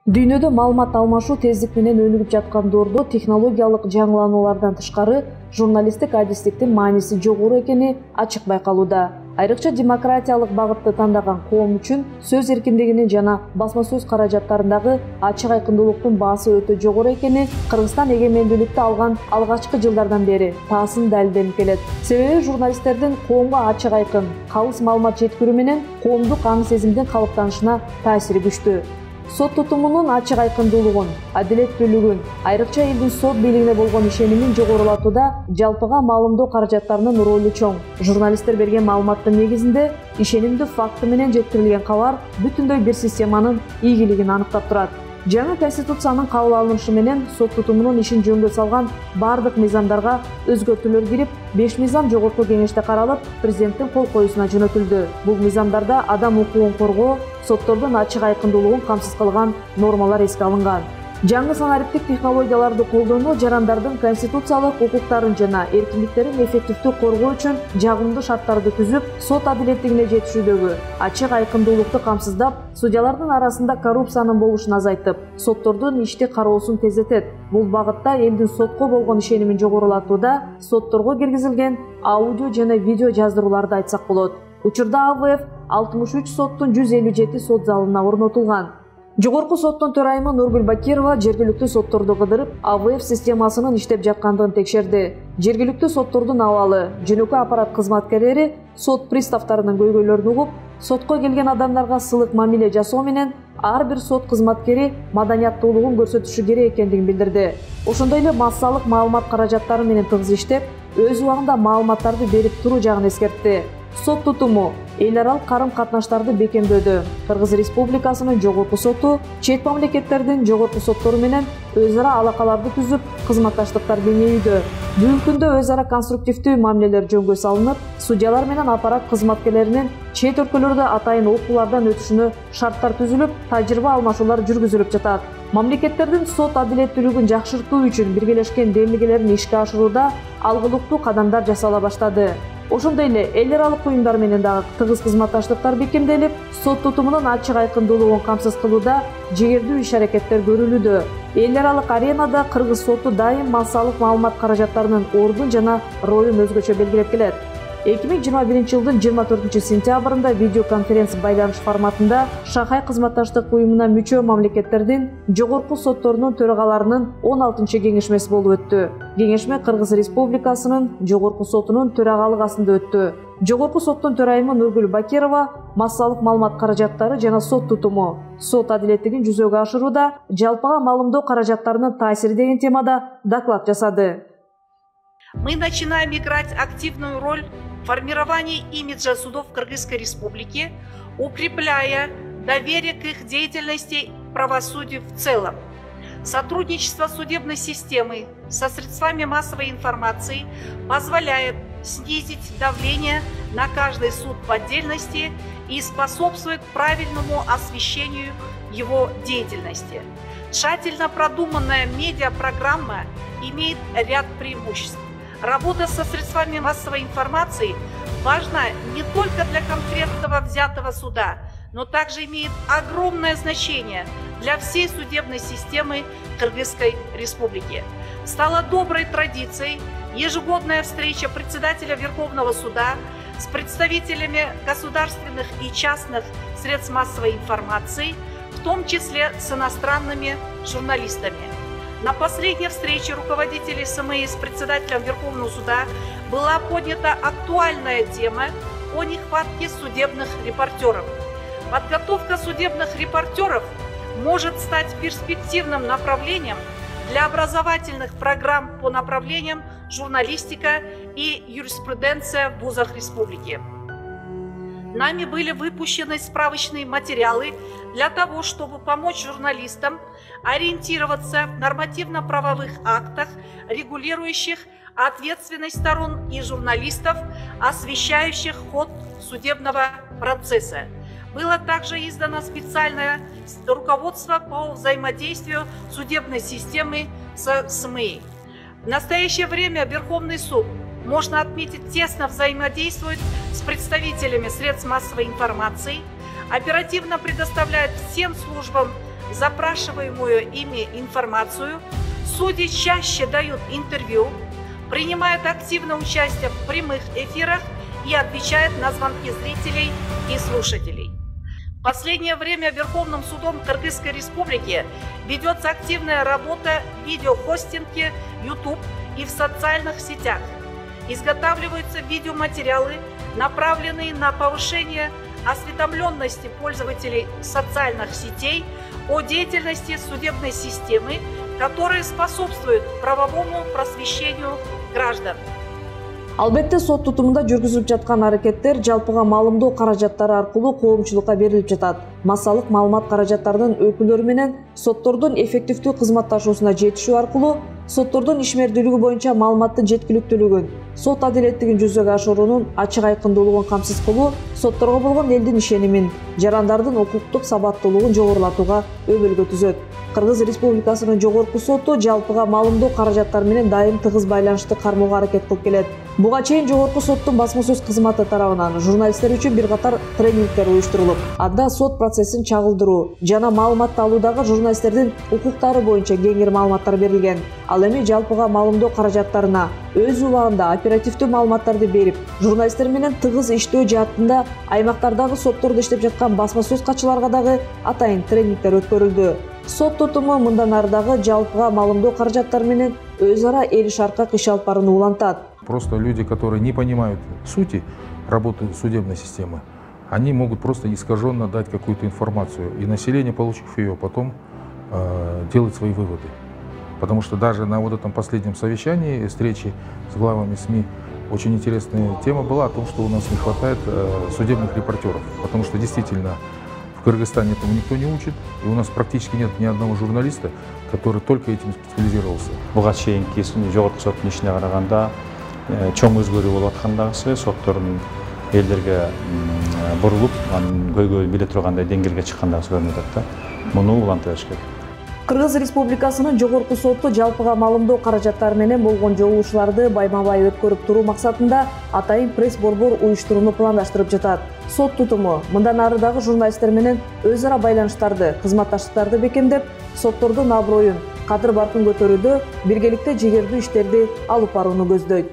Дүйнөдө маалымат алмашуу тездик менен өнүгүп жаткан доордо технологиялык жаңылануулардан тышкары журналисттик адистиктин мааниси жогору экени ачык байкалууда. Айрыкча демократиялык багытты тандаган коом үчүн сөз эркиндигинин жана басма сөз каражаттарындагы ачык айкындуулуктун баасы өтө жогору экени Кыргызстан эгемендүүлүктү алган алгачкы жылдардан бери таасын далилденип келет. Себеби журналисттердин коомго ачык айкын, калыс маалымат жеткирүү менен коомдук аң сезимдин калыптанышына таасири күчтүү. Сот тутумунун ачык айкындуулугун, адилеттүүлүгүн, айрыкча элдин сот бийлигине болгон ишенимин жогорулатууда жалпыга маалымдоо каражаттарынын ролу чоң. Журналисттер берген маалыматтын негизинде ишенимдүү факты менен жеткирилген кабар бүтүндөй бир системанын ийгилигин аныктап турат. Жаңы конституциянын кабыл алынышы менен сот тутумунун ишин жөнгө салган бардык мыйзамдарга өзгөртүүлөр кирип, 5 мыйзам жогорку кеңеште каралып, президенттин кол коюусуна жөнөтүлдү. Бул мыйзамдарда адам укугун коргоо, соттордун ачык айкындуулугун камсыз кылган нормалар эске алынган. Жаңы санариптик технологияларды колдонуу жарандардын конституциялык укуктарын жана эркиндиктерин эффективдүү коргоо үчүн жагымдуу шарттарды түзүп, сот адилеттигине жетишүүдөгү ачык айкындуулукту камсыздап, судьялардын арасында коррупциянын болушун азайтып, соттордун ишти кароосун тездетет. Бул багытта элдин сотко болгон ишенимин жогорулатууда сотторго киргизилген аудио жана видео жаздырууларды айтсак болот. Учурда АВФ 63 соттун 157 сот залына орнотулган. Жогорку соттун төрайымы Нургүл Бакирова жергиликтүү сотторду кыдырып, АВФ системасынын иштеп жаткандыгын текшерди. Жергиликтүү соттордун абалы, жөнөкөй аппарат кызматкерлери сот приставтарынын көйгөйлөрүн угуп, сотко келген адамдарга сылык мамиле жасоо менен ар бир сот кызматкери маданияттуулугун көрсөтүшү керек экендигин билдирди. Ошондой эле массалык маалымат каражаттары менен тыгыз иштеп, өз убагында маалыматтарды берип туруу жагын эскертти. Сот тутуму эл аралык карым-катнаштарды бекемдөөдө Кыргыз Республикасынын жогорку соту чет мамлекеттердин жогорку соттору менен өз ара алакаларды түзүп, кызматташтыктар кеңейүүдө. Бүгүнкү күндө өз ара конструктивдүү мамилелер жөнгө салынып, судьялар менен аппарат кызматкерлеринин чет өлкөлөрдө атайын окуулардан өтүшүнө шарттар түзүлүп, тажрыйба алмашуулар жүргүзүлүп жатат. Мамлекеттердин сот адилеттүүлүгүн жакшыртуу үчүн биргелешкен демилгелерин ишке ашырууда алгылыктуу кадамдар жасала баштады. Ошондой эле эл аралык уюмдар менен дагы тыгыз кызматташтыктар бекемделип, сот тутумунун ачык айкындуулугун камсыз кылууда жегердүү иш-аракеттер көрүлүүдө. Эл аралык аренада Кыргыз соту дайым массалык маалымат каражаттарынын ордун жана ролун өзгөчө белгилеп келет. 2021 жылдын 24 сентябрында видеоконференция байланыш форматында Шанхай кызматташтык уюмуна мүчө мамлекеттердин жогорку сотторунун төрагаларынын 16 кеңешмеси болуп өттү. Кеңешме Кыргыз Республикасынын жогорку сотунун төрагалык астында өттү. Жогорку соттун төрайымы Нургүл Бакирова массалык маалымат каражаттары жана сот тутуму, сот адилеттигин жүзөгө ашырууда жалпыга маалымдоо каражаттарынын таасири деген темада доклад жасады. Мы начинаем играть активную роль в формировании имиджа судов Кыргызской Республики, укрепляя доверие к их деятельности и правосудию в целом. Сотрудничество судебной системы со средствами массовой информации позволяет снизить давление на каждый суд в отдельности и способствует правильному освещению его деятельности. Тщательно продуманная медиапрограмма имеет ряд преимуществ. Работа со средствами массовой информации важна не только для конкретного взятого суда, но также имеет огромное значение для всей судебной системы Кыргызской Республики. Стала доброй традицией ежегодная встреча председателя Верховного суда с представителями государственных и частных средств массовой информации, в том числе с иностранными журналистами. На последней встрече руководителей СМИ с председателем Верховного суда была поднята актуальная тема о нехватке судебных репортеров. Подготовка судебных репортеров может стать перспективным направлением для образовательных программ по направлениям журналистика и юриспруденция в вузах республики. Нами были выпущены справочные материалы для того, чтобы помочь журналистам ориентироваться в нормативно-правовых актах, регулирующих ответственность сторон и журналистов, освещающих ход судебного процесса. Было также издано специальное руководство по взаимодействию судебной системы с СМИ. В настоящее время Верховный суд, можно отметить, тесно взаимодействует с представителями средств массовой информации, оперативно предоставляет всем службам запрашиваемую ими информацию, судьи чаще дают интервью, принимают активное участие в прямых эфирах и отвечают на звонки зрителей и слушателей. В последнее время Верховным судом Кыргызской Республики ведется активная работа в видеохостинге YouTube и в социальных сетях. Изготавливаются видеоматериалы, направленные на повышение осведомленности пользователей социальных сетей о деятельности судебной системы, которые способствуют правовому просвещению граждан. Албетте сот тутумунда жүргүзүлүп жаткан аракеттер жалпыга маалымдоо каражаттары аркылуу коомчулукка берилип жатат. Массалык маалымат каражаттарынын өкүлдөрү менен соттордун эффективдүү кызматташуусуна жетишүү аркылуу соттордун ишмердүүлүгү боюнча маалыматтын жеткиликтүүлүгүн, сот адилеттигин жүзөгө ашыруунун ачык айкындуулугун камсыз кылуу сотторго болгон элдин ишенимин, жарандардын укуктук сабаттуулугун жогорулатууга өбөлгө түзөт. Кыргыз Республикасынын жогорку соту жалпыга маалымдоо каражаттары менен дайым тыгыз байланышты кармоого аракет кылып келет. Буга чейин жогорку соттун басма сөз кызматы тарабынан журналисттер үчүн бир катар тренингдер уюштурулуп, анда сот процессин чагылдыруу жана маалыматты алуудагы журналисттердин укуктары боюнча кеңири маалыматтар берилген. Ал эми жалпыга маалымдоо каражаттарына өз убагында оперативдүү маалыматтарды берип, журналисттер менен тыгыз иштөө жаатында аймактардагы соттордо иштеп жаткан басма сөз катчыларга дагы атайын тренингдер өткөрүлдү. Сот тутуму мындан ары дагы жалпыга маалымдоо каражаттары менен өз ара эл шаркак иш алып барууну улантат. Просто люди, которые не понимают сути работы судебной системы, они могут просто искаженно дать какую-то информацию, и население, получив ее, потом делать свои выводы. Потому что даже на вот этом последнем совещании, встрече с главами СМИ, очень интересная тема была о том, что у нас не хватает судебных репортеров, потому что действительно в Кыргызстане этому никто не учит, и у нас практически нет ни одного журналиста, который только этим специализировался. Буга чейинки жогорку соттун ишине караганда чоң өзгөрүү болуп аткандагысы соттордун элдерге бурулуп, анын көйгөй биле тургандай деңгээлге чыккандагысы көрүнүп атат да. Муну уланта бериш керек. Кыргыз Республикасынын жогорку соту жалпыга маалымдоо каражаттары менен болгон жолугушууларды байма-бай өткөрүп туруу максатында атайын пресс-борбор уюштурууну пландаштырып жатат. Сот тутуму мындан ары дагы журналисттер менен өз ара байланыштарды, кызматташтыктарды бекемдеп, соттордун аброюн, кадыр баркын көтөрүүдө биргеликте жигердүү иштерди алып барууну көздөйт.